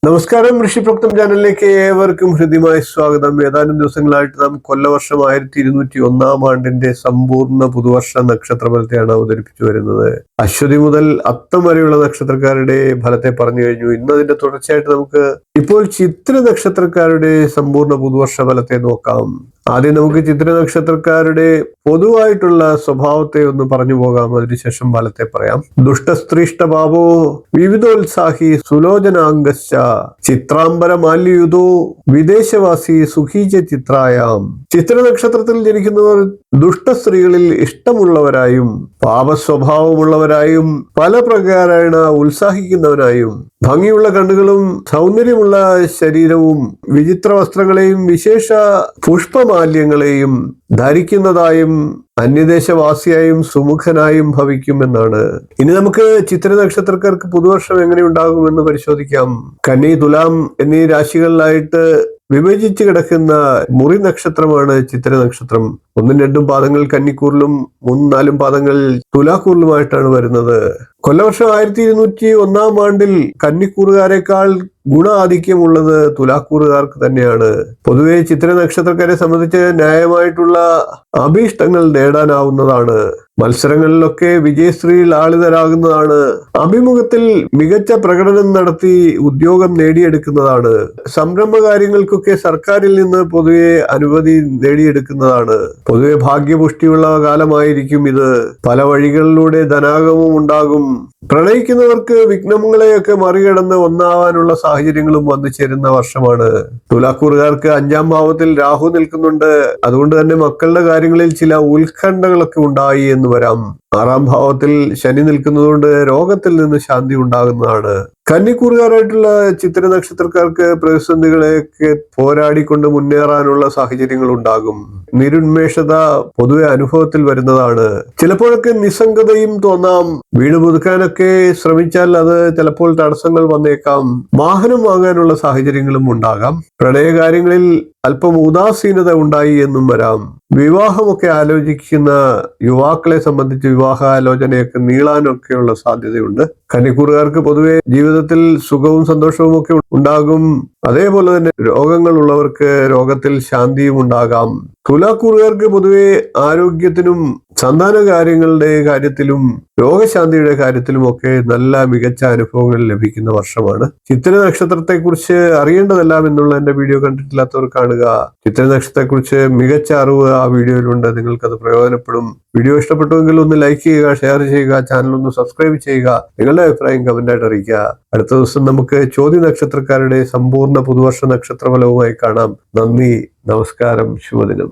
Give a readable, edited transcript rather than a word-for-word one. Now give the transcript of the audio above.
നമസ്കാരം, ഋഷിപ്രോക്തം ചാനലിലേക്ക് ഏവർക്കും ഹൃദ്യമായ സ്വാഗതം. ഏതാനും ദിവസങ്ങളായിട്ട് നാം കൊല്ലവർഷം 1201 സമ്പൂർണ്ണ പുതുവർഷ നക്ഷത്രഫലത്തെയാണ് അവതരിപ്പിച്ചു വരുന്നത്. അശ്വതി മുതൽ അത്തം വരെയുള്ള നക്ഷത്രക്കാരുടെ ഫലത്തെ പറഞ്ഞു കഴിഞ്ഞു. ഇന്നതിന്റെ തുടർച്ചയായിട്ട് നമുക്ക് ഇപ്പോൾ ചിത്ര നക്ഷത്രക്കാരുടെ സമ്പൂർണ്ണ പുതുവർഷ ഫലത്തെ നോക്കാം. ആദ്യം നമുക്ക് ചിത്ര നക്ഷത്രക്കാരുടെ പൊതുവായിട്ടുള്ള സ്വഭാവത്തെ ഒന്ന് പറഞ്ഞു പോകാം. അതിനുശേഷം ഫലത്തെ പറയാം. ദുഷ്ടസ്ത്രീഷ്ടഭാവോ വിവിധോത്സാഹി സുലോചനാംഗശ്ച ചിത്രാംബര മാല്യയുതോ വിദേശവാസി സുഖീച ചിത്രായാം. ചിത്ര നക്ഷത്രത്തിൽ ജനിക്കുന്നവർ ദുഷ്ടസ്ത്രീകളിൽ ഇഷ്ടമുള്ളവരായും പാപസ്വഭാവമുള്ളവരായും പല പ്രകാരേണ ഉത്സാഹിക്കുന്നവരായും ഭംഗിയുള്ള കണ്ണുകളും സൗന്ദര്യമുള്ള ശരീരവും വിചിത്ര വസ്ത്രങ്ങളെയും വിശേഷ പുഷ്പമാല്യങ്ങളെയും ധരിക്കുന്നതായും അന്യദേശവാസിയായും സുമുഖനായും ഭവിക്കുമെന്നാണ്. ഇനി നമുക്ക് ചിത്ര നക്ഷത്രക്കാർക്ക് പുതുവർഷം എങ്ങനെ ഉണ്ടാകുമെന്ന് പരിശോധിക്കാം. കന്നി, തുലാം എന്നീ രാശികളിലായിട്ട് വിഭജിച്ച് കിടക്കുന്ന മുറി നക്ഷത്രമാണ് ചിത്ര നക്ഷത്രം. 1-2 പാദങ്ങൾ കന്നിക്കൂറിലും 3-4 പാദങ്ങൾ തുലാക്കൂറിലുമായിട്ടാണ് വരുന്നത്. കൊല്ലവർഷം 1201 കന്നിക്കൂറുകാരെക്കാൾ ഗുണാധിക്യമുള്ളത് തുലാക്കൂറുകാർക്ക് തന്നെയാണ്. പൊതുവെ ചിത്ര നക്ഷത്രക്കാരെ സംബന്ധിച്ച് ന്യായമായിട്ടുള്ള അഭീഷ്ടങ്ങൾ നേടാനാവുന്നതാണ്. മത്സരങ്ങളിലൊക്കെ വിജയശ്രീയിൽ ആളിതരാകുന്നതാണ്. അഭിമുഖത്തിൽ മികച്ച പ്രകടനം നടത്തി ഉദ്യോഗം നേടിയെടുക്കുന്നതാണ്. സംരംഭ കാര്യങ്ങൾക്കൊക്കെ സർക്കാരിൽ നിന്ന് പൊതുവെ അനുമതി നേടിയെടുക്കുന്നതാണ്. പൊതുവെ ഭാഗ്യപുഷ്ടിയുള്ള കാലമായിരിക്കും ഇത്. പല വഴികളിലൂടെ ധനാഗമം ഉണ്ടാകും. പ്രണയിക്കുന്നവർക്ക് വിഘ്നങ്ങളെയൊക്കെ മറികടന്ന് ഒന്നാവാനുള്ള സാഹചര്യങ്ങളും വന്നു ചേരുന്ന വർഷമാണ്. തുലാക്കൂറുകാർക്ക് 5-ാം ഭാവത്തിൽ രാഹു നിൽക്കുന്നുണ്ട്. അതുകൊണ്ട് തന്നെ മക്കളുടെ കാര്യങ്ങളിൽ ചില ഉത്കണ്ഠകളൊക്കെ ഉണ്ടായി എന്ന് വരാം. 6-ാം ഭാവത്തിൽ ശനി നിൽക്കുന്നതുകൊണ്ട് രോഗത്തിൽ നിന്ന് ശാന്തി ഉണ്ടാകുന്നതാണ്. കന്നിക്കൂറുകാരായിട്ടുള്ള ചിത്ര നക്ഷത്രക്കാർക്ക് പ്രതിസന്ധികളെയൊക്കെ പോരാടിക്കൊണ്ട് മുന്നേറാനുള്ള സാഹചര്യങ്ങൾ ഉണ്ടാകും. നിരുന്മേഷത പൊതുവെ അനുഭവത്തിൽ വരുന്നതാണ്. ചിലപ്പോഴൊക്കെ നിസ്സംഗതയും തോന്നാം. വീട് പുതുക്കാനൊക്കെ ശ്രമിച്ചാൽ അത് ചിലപ്പോൾ തടസ്സങ്ങൾ വന്നേക്കാം. വാഹനം വാങ്ങാനുള്ള സാഹചര്യങ്ങളും ഉണ്ടാകാം. പ്രണയകാര്യങ്ങളിൽ അല്പം ഉദാസീനത ഉണ്ടായി എന്നും വരാം. വിവാഹമൊക്കെ ആലോചിക്കുന്ന യുവാക്കളെ സംബന്ധിച്ച് വിവാഹാലോചനയൊക്കെ നീളാനൊക്കെയുള്ള സാധ്യതയുണ്ട്. കന്നിക്കൂറുകാർക്ക് പൊതുവെ ജീവിതത്തിൽ സുഖവും സന്തോഷവും ഒക്കെ ഉണ്ടാകും. അതേപോലെ തന്നെ രോഗങ്ങൾ ഉള്ളവർക്ക് രോഗത്തിൽ ശാന്തിയും ഉണ്ടാകാം. തുലാക്കൂറുകാർക്ക് പൊതുവെ ആരോഗ്യത്തിനും സന്താന കാര്യങ്ങളുടെ കാര്യത്തിലും രോഗശാന്തിയുടെ കാര്യത്തിലും ഒക്കെ നല്ല മികച്ച അനുഭവങ്ങൾ ലഭിക്കുന്ന വർഷമാണ്. ചിത്ര നക്ഷത്രത്തെ കുറിച്ച് അറിയേണ്ടതെല്ലാം എന്നുള്ള എന്റെ വീഡിയോ കണ്ടിട്ടില്ലാത്തവർ കാണുക. ചിത്ര നക്ഷത്രത്തെ കുറിച്ച് മികച്ച അറിവ് ആ വീഡിയോയിലുണ്ട്. നിങ്ങൾക്കത് പ്രയോജനപ്പെടും. വീഡിയോ ഇഷ്ടപ്പെട്ടുവെങ്കിൽ ഒന്ന് ലൈക്ക് ചെയ്യുക, ഷെയർ ചെയ്യുക, ചാനൽ ഒന്ന് സബ്സ്ക്രൈബ് ചെയ്യുക. നിങ്ങളുടെ അഭിപ്രായം കമന്റായിട്ട് അറിയിക്കുക. അടുത്ത ദിവസം നമുക്ക് ചോദ്യ നക്ഷത്രക്കാരുടെ സമ്പൂർണ്ണ പുതുവർഷ നക്ഷത്രഫലവുമായി കാണാം. നന്ദി, നമസ്കാരം, ശുഭദിനം.